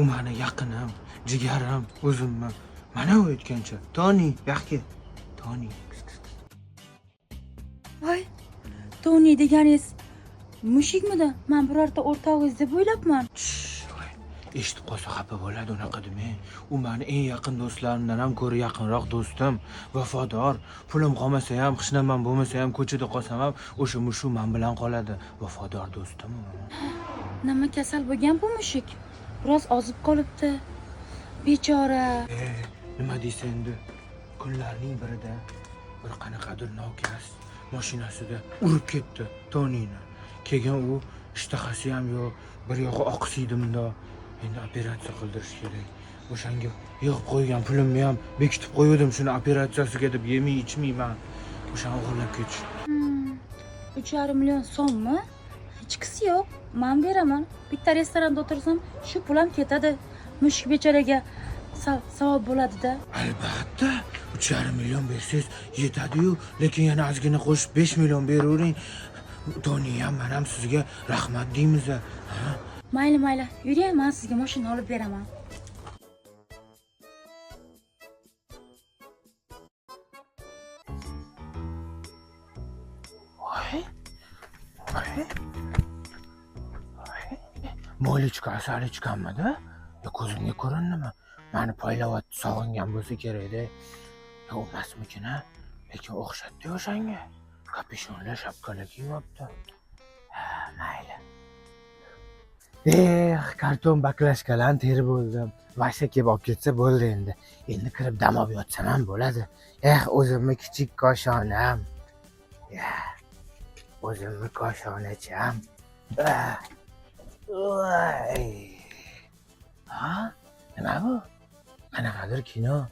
U meni yaqinim, jigarim, o'zimmi. Mana u aytgancha. Toni, yaxki. Toni. Voy, Toni deganingiz mushukmidi? Men birorta o'rtog'ingiz deb o'ylabman. Eshitib qolsa xafa bo'ladi, unaqa demang. U meni eng yaqin do'stlarimdan ham ko'ra yaqinroq do'stim, vafodor. Pulim qolmasa ham, hech nimam bo'lmasa ham, ko'chada qolsam ham o'sha mushuk men bilan qoladi. Vafodor do'stim. Nima kasal bo'lgan bu mushuk? Biroz ozib qolibdi. Bechora. Nima deysan endi? Kunlarning birida bir qanaqadir nokas mashinasida urib ketdi Tonini. Keyin u ishtahasi ham yo'q, bir yog'i oqsiydi bundoq. Endi operatsiya qildirish kerak. O'shanga yig'ib qo'ygan pulimni ham bekitib qo'ydim shuni operatsiyasiga deb yemay ichmayman. O'shani o'g'irlab ketish. 3,5 million so'mmi? Hechqisi yo'q. Men beraman. Bitta restoranda o'tirsam, shu pulim ketadi. Mushuk bechoraga savob bo'ladi-da. Albatta, 3,5 million bersangiz yetadi-yu, lekin yana ozgina qo'shib 5 million beravering. Toni ham, men ham sizga rahmat deymiz. Mayli, yuring, men sizga mashina olib beraman. Mo'lichka asal ichganmidi? Yo ko'zimga ko'rindimi? Meni poylab sog'ingan bo'lsa kerak-da. Yo emasmikin, lekin o'xshatdi o'shanga. Kapishonlar, shapkalar kiyyapti. Mayli. Karton baklashkalarni terib bo'ldim. Vasha kelib olib ketsa bo'ldi endi. Endi kirib dam olib yotsam ham bo'ladi. O'zimni kichik koshonam. O'zimni koshonacham. Ha? Nima bu? Qanaqadir kino.